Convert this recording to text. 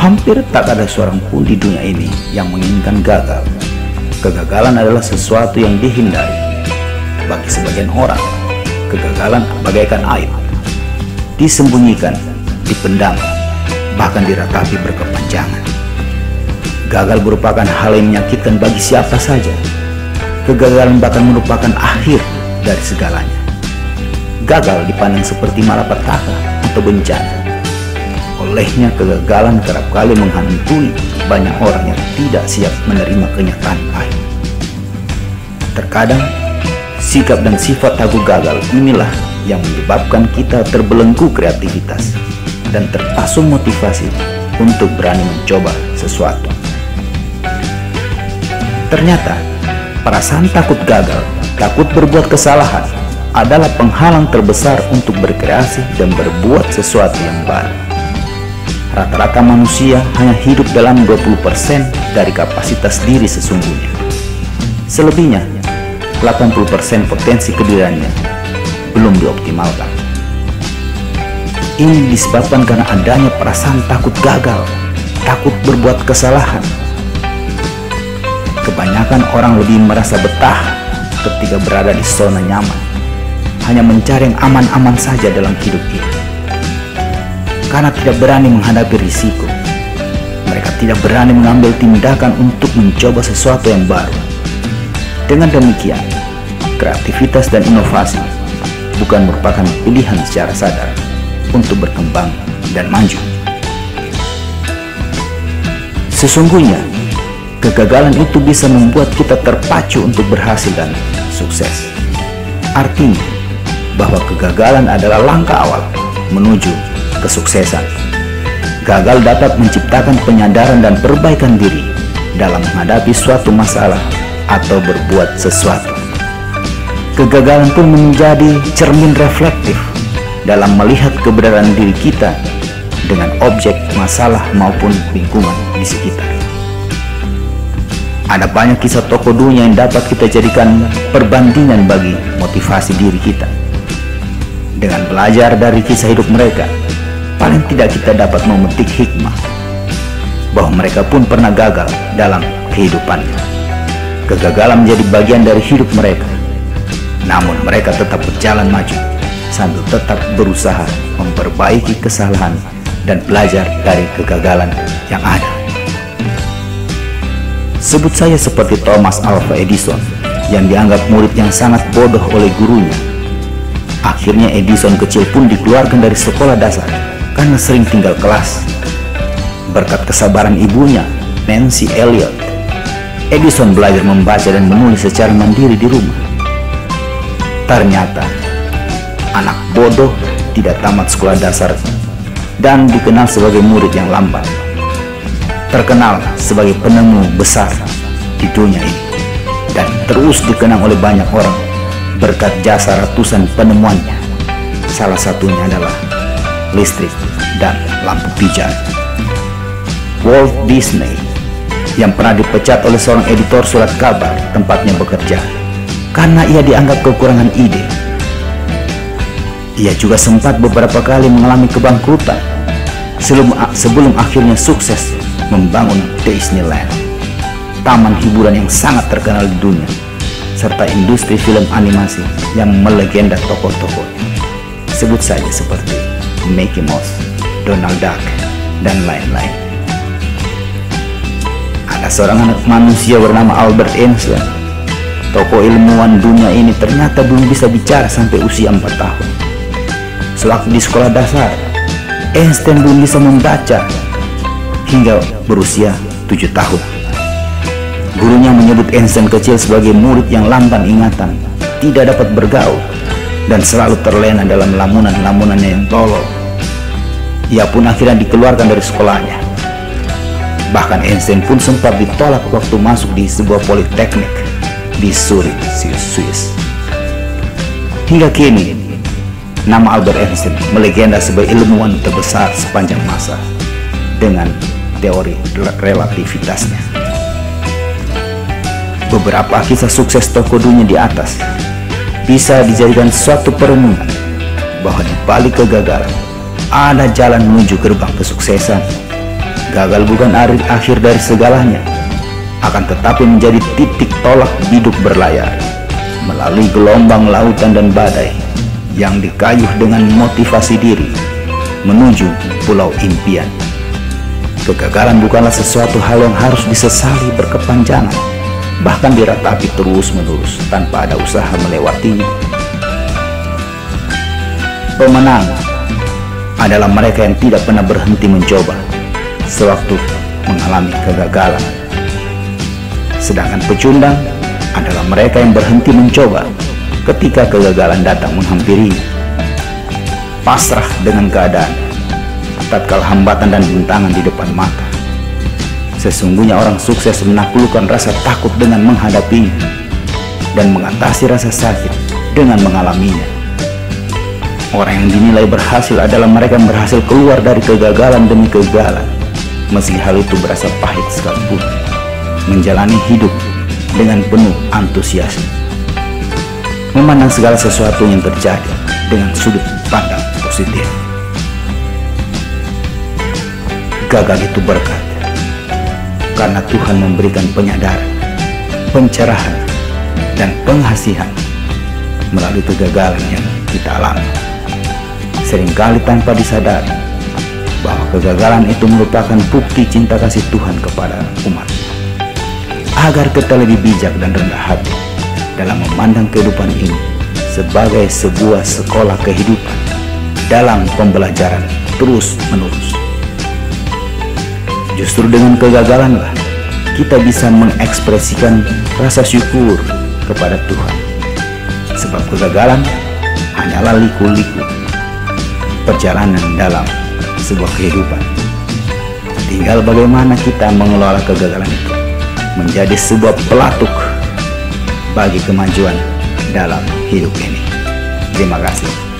Hampir tak ada seorang pun di dunia ini yang menginginkan gagal. Kegagalan adalah sesuatu yang dihindari. Bagi sebagian orang, kegagalan bagaikan aib, disembunyikan, dipendam, bahkan diratapi berkepanjangan. Gagal merupakan hal yang menyakitkan bagi siapa saja. Kegagalan bahkan merupakan akhir dari segalanya. Gagal dipandang seperti malapetaka atau bencana. Olehnya kegagalan kerap kali menghantui banyak orang yang tidak siap menerima kenyataan pahit. Terkadang, sikap dan sifat takut gagal inilah yang menyebabkan kita terbelenggu kreativitas dan terpasung motivasi untuk berani mencoba sesuatu. Ternyata, perasaan takut gagal, takut berbuat kesalahan adalah penghalang terbesar untuk berkreasi dan berbuat sesuatu yang baru. Rata-rata manusia hanya hidup dalam 20% dari kapasitas diri sesungguhnya. Selebihnya, 80% potensi kediriannya belum dioptimalkan. Ini disebabkan karena adanya perasaan takut gagal, takut berbuat kesalahan. Kebanyakan orang lebih merasa betah ketika berada di zona nyaman, hanya mencari yang aman-aman saja dalam hidup ini. Karena tidak berani menghadapi risiko, mereka tidak berani mengambil tindakan untuk mencoba sesuatu yang baru. Dengan demikian, kreativitas dan inovasi bukan merupakan pilihan secara sadar untuk berkembang dan maju. Sesungguhnya, kegagalan itu bisa membuat kita terpacu untuk berhasil dan sukses. Artinya, bahwa kegagalan adalah langkah awal menuju kesuksesan. Gagal dapat menciptakan penyadaran dan perbaikan diri dalam menghadapi suatu masalah atau berbuat sesuatu. Kegagalan pun menjadi cermin reflektif dalam melihat keberadaan diri kita dengan objek masalah maupun lingkungan di sekitar. Ada banyak kisah tokoh dunia yang dapat kita jadikan perbandingan bagi motivasi diri kita. Dengan belajar dari kisah hidup mereka, paling tidak kita dapat memetik hikmah bahwa mereka pun pernah gagal dalam kehidupannya. Kegagalan menjadi bagian dari hidup mereka, namun mereka tetap berjalan maju sambil tetap berusaha memperbaiki kesalahan dan belajar dari kegagalan yang ada. Sebut saja seperti Thomas Alva Edison yang dianggap murid yang sangat bodoh oleh gurunya. Akhirnya Edison kecil pun dikeluarkan dari sekolah dasar karena sering tinggal kelas. Berkat kesabaran ibunya, Nancy Elliot, Edison belajar membaca dan menulis secara mandiri di rumah. Ternyata, anak bodoh tidak tamat sekolah dasar dan dikenal sebagai murid yang lambat. Terkenal sebagai penemu besar di dunia ini dan terus dikenang oleh banyak orang berkat jasa ratusan penemuannya. Salah satunya adalah listrik dan lampu pijar. Walt Disney yang pernah dipecat oleh seorang editor surat kabar tempatnya bekerja karena ia dianggap kekurangan ide. Ia juga sempat beberapa kali mengalami kebangkrutan sebelum akhirnya sukses membangun Disneyland, taman hiburan yang sangat terkenal di dunia, serta industri film animasi yang melegenda tokoh-tokohnya. Sebut saja seperti Mickey Mouse, Donald Duck, dan lain-lain. Ada seorang anak manusia bernama Albert Einstein. Tokoh ilmuwan dunia ini ternyata belum bisa bicara sampai usia 4 tahun. Sewaktu di sekolah dasar, Einstein belum bisa membaca hingga berusia 7 tahun. Gurunya menyebut Einstein kecil sebagai murid yang lamban ingatan, tidak dapat bergaul, dan selalu terlena dalam lamunan-lamunannya yang tolol. Ia pun akhirnya dikeluarkan dari sekolahnya. Bahkan Einstein pun sempat ditolak waktu masuk di sebuah politeknik di Zurich, Swiss. Hingga kini, nama Albert Einstein melegenda sebagai ilmuwan terbesar sepanjang masa dengan teori relativitasnya. Beberapa kisah sukses tokoh dunia di atas bisa dijadikan suatu perenungan bahwa di balik kegagalan ada jalan menuju gerbang kesuksesan. Gagal bukan akhir dari segalanya, akan tetapi menjadi titik tolak hidup berlayar melalui gelombang lautan dan badai yang dikayuh dengan motivasi diri menuju pulau impian. Kegagalan bukanlah sesuatu hal yang harus disesali berkepanjangan, bahkan diratapi terus-menerus tanpa ada usaha melewatinya. Pemenang adalah mereka yang tidak pernah berhenti mencoba sewaktu mengalami kegagalan. Sedangkan pecundang adalah mereka yang berhenti mencoba ketika kegagalan datang menghampiri. Pasrah dengan keadaan tatkala hambatan dan rintangan di depan mata. Sesungguhnya orang sukses menaklukkan rasa takut dengan menghadapinya dan mengatasi rasa sakit dengan mengalaminya. Orang yang dinilai berhasil adalah mereka yang berhasil keluar dari kegagalan demi kegagalan, meski hal itu berasa pahit sekalipun, menjalani hidup dengan penuh antusias, memandang segala sesuatu yang terjadi dengan sudut pandang positif. Gagal itu berkat, karena Tuhan memberikan penyadaran, pencerahan, dan pengasihan melalui kegagalan yang kita alami. Seringkali tanpa disadari bahwa kegagalan itu merupakan bukti cinta kasih Tuhan kepada umat, agar kita lebih bijak dan rendah hati dalam memandang kehidupan ini sebagai sebuah sekolah kehidupan dalam pembelajaran terus-menerus. Justru dengan kegagalanlah kita bisa mengekspresikan rasa syukur kepada Tuhan, sebab kegagalan hanyalah liku-liku perjalanan dalam sebuah kehidupan. Tinggal bagaimana kita mengelola kegagalan itu menjadi sebuah pelatuk bagi kemajuan dalam hidup ini. Terima kasih.